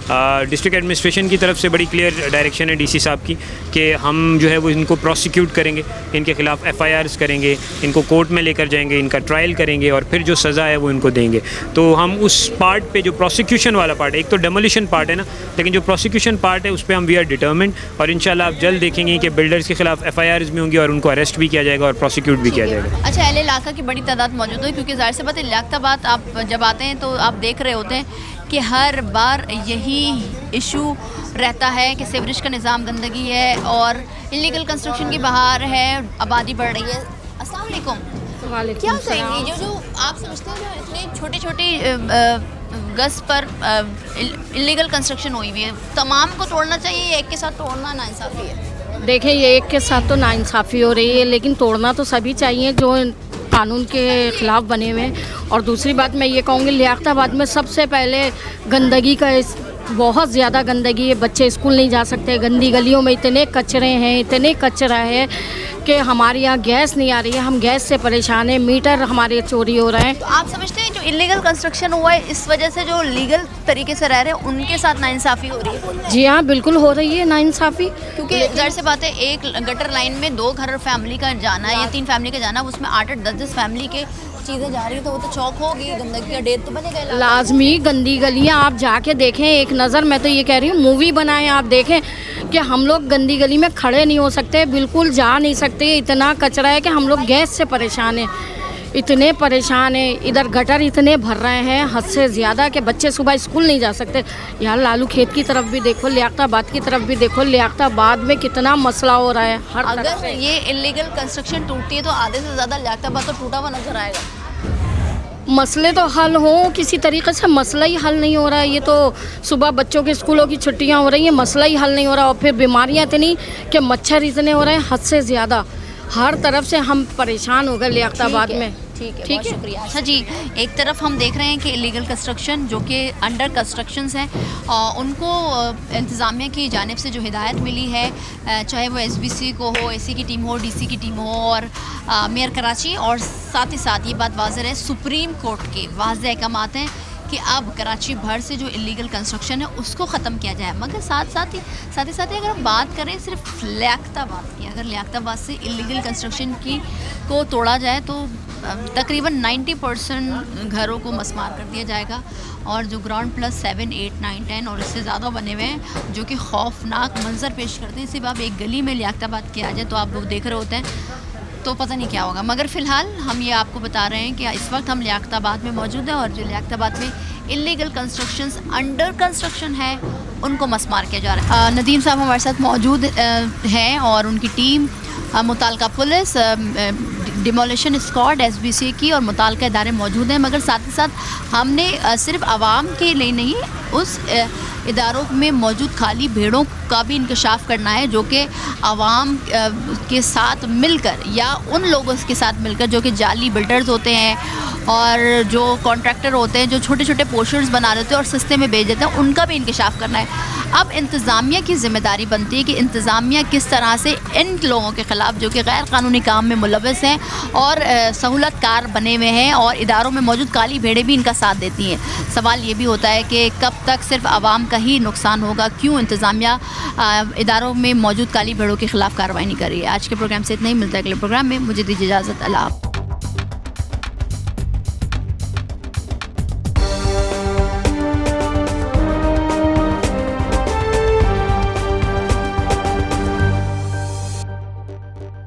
डिस्ट्रिक्ट एडमिनिस्ट्रेशन की तरफ से बड़ी क्लियर डायरेक्शन है डीसी साहब की कि हम जो है वो इनको प्रोसिक्यूट करेंगे, इनके ख़िलाफ़ FIRs करेंगे, इनको कोर्ट में लेकर जाएंगे, इनका ट्रायल करेंगे और फिर जो सज़ा है वो इनको देंगे। तो हम उस पार्ट पे, जो प्रोसिक्यूशन वाला पार्ट है, एक तो डेमोलिशन पार्ट है ना, लेकिन जो प्रोसिक्यूशन पार्ट है उस पर हम वी आर डिटर्मिन्ड और इंशाल्लाह आप जल्द देखेंगे कि बिल्डर्स के खिलाफ FIRs भी होंगी और उनको अरेस्ट भी किया जाएगा और प्रोसिक्यूट भी किया जाएगा। अच्छा, अहले इलाका की बड़ी तादाद मौजूद है, क्योंकि ज़ाहिर सी बात है लियाकताबाद आप जब आते हैं तो आप देख रहे होते हैं कि हर बार यही इशू रहता है कि सीवरेज का निज़ाम गंदगी है और इलीगल कंस्ट्रक्शन की बहार है, आबादी बढ़ रही है। अस्सलाम वालेकुम। क्या कहेंगे जो आप समझते हैं जो इतने छोटे छोटे गज पर इलीगल कंस्ट्रक्शन हुई हुई है, तमाम को तोड़ना चाहिए या एक के साथ तोड़ना नाइंसाफ़ी है? देखें, ये एक के साथ तो नाइंसाफ़ी हो रही है, लेकिन तोड़ना तो सभी चाहिए जो कानून के ख़िलाफ़ बने हुए हैं। और दूसरी बात मैं ये कहूँगी, लियाकताबाद में सबसे पहले गंदगी का बहुत ज़्यादा गंदगी है, बच्चे स्कूल नहीं जा सकते, गंदी गलियों में इतने कचरे हैं, इतने कचरा है कि हमारे यहाँ गैस नहीं आ रही है, हम गैस से परेशान हैं, मीटर हमारे चोरी हो रहे हैं। तो आप समझते हैं जो इलीगल कंस्ट्रक्शन हुआ है इस वजह से जो लीगल तरीके से रह रहे हैं उनके साथ नाइंसाफ़ी हो रही है? जी हाँ, बिल्कुल हो रही है नाइंसाफ़ी। क्योंकि जाहिर सी बात है, एक गटर लाइन में 2 घर फैमिली का जाना है या 3 फैमिली का जाना, उसमें 8-8 10-10 फैमिली के चीज़ें जा रही है, तो वो तो चौक होगी, गंदगी का ढेर तो बनेगा। लाजमी गंदी गलियाँ आप जाके देखें एक नज़र, मैं तो ये कह रही हूँ मूवी बनाएं, आप देखें कि हम लोग गंदी गली में खड़े नहीं हो सकते, बिल्कुल जा नहीं सकते, इतना कचरा है कि हम लोग गैस से परेशान हैं, इतने परेशान हैं। इधर गटर इतने भर रहे हैं हद से ज़्यादा कि बच्चे सुबह स्कूल नहीं जा सकते। यार लालू खेत की तरफ भी देखो, लियाकताबाद की तरफ भी देखो, लियाकताबाद में कितना मसला हो रहा है हर तरफ अगर से। ये इलीगल कंस्ट्रक्शन टूटती है तो आधे से ज़्यादा लियाकताबाद तो टूटा हुआ नजर आएगा। मसले तो हल हों किसी तरीके से, मसला ही हल नहीं हो रहा है। ये तो सुबह बच्चों के स्कूलों की छुट्टियां हो रही हैं, मसला ही हल नहीं हो रहा, और फिर बीमारियां इतनी कि मच्छर इतने हो रहे हैं हद से ज़्यादा, हर तरफ से हम परेशान हो गए लियाकताबाद में। ठीक है, ठीक बहुत है। शुक्रिया। अच्छा जी, एक तरफ हम देख रहे हैं कि इलीगल कंस्ट्रक्शन जो कि अंडर कंस्ट्रक्शंस हैं उनको इंतज़ामिया की जानिब से जो हिदायत मिली है, चाहे वो एसबीसी को हो, एसी की टीम हो, डीसी की टीम हो और मेयर कराची, और साथ ही साथ ये बात वाज़ेह है सुप्रीम कोर्ट के वाज़ेह अहकामात हैं कि अब कराची भर से जो इलीगल कंस्ट्रक्शन है उसको ख़त्म किया जाए। मगर साथ ही अगर हम बात करें सिर्फ लियाकताबाद की, अगर लियाकताबाद से इलीगल कंस्ट्रक्शन की को तोड़ा जाए तो तकरीबन 90% घरों को मस्मार कर दिया जाएगा, और जो ग्राउंड प्लस 7, 8, 9, 10 और इससे ज़्यादा बने हुए हैं जो कि खौफनाक मंजर पेश करते हैं। सिर्फ आप एक गली में लियाकताबाद के आ जाए तो आप लोग देख रहे होते हैं तो पता नहीं क्या होगा। मगर फ़िलहाल हम ये आपको बता रहे हैं कि इस वक्त हम लियाकताबाद में मौजूद हैं, और जो लियाकताबाद में इलीगल कंस्ट्रक्शंस अंडर कंस्ट्रक्शन है उनको मस्मार किया जा रहा है। नदीम साहब हमारे साथ मौजूद हैं और उनकी टीम, मुताल्लिका पुलिस, डिमोलिशन स्क्वाड एसबीसी की और मुताल्लिका इदारे मौजूद हैं। मगर साथ ही साथ हमने सिर्फ आवाम के लिए नहीं, उस इदारों में मौजूद खाली भेड़ों का भी इंकशाफ करना है जो कि आवाम के साथ मिलकर या उन लोगों के साथ मिलकर जो कि जाली बिल्डर्स होते हैं और जो कॉन्ट्रैक्टर होते हैं जो छोटे छोटे पोस्टर्स बना देते हैं और सस्ते में बेच देते हैं, उनका भी इंकशाफ करना है। अब इंतज़ामिया की ज़िम्मेदारी बनती है कि इंतज़ामिया किस तरह से इन लोगों के ख़िलाफ़ जो कि गैर कानूनी काम में मुलव्वस हैं और सहूलतकार बने हुए हैं और इदारों में मौजूद काली भेड़ें भी इनका साथ देती हैं। सवाल ये भी होता है कि कब तक सिर्फ आवाम का ही नुकसान होगा, क्यों इंतज़ामिया इदारों में मौजूद काली भेड़ों के ख़िलाफ़ कार्रवाई नहीं कर रही है। आज के प्रोग्राम से इतना ही, मिलता है अगले प्रोग्राम में। मुझे दीजिए इजाज़त, अल्लाह।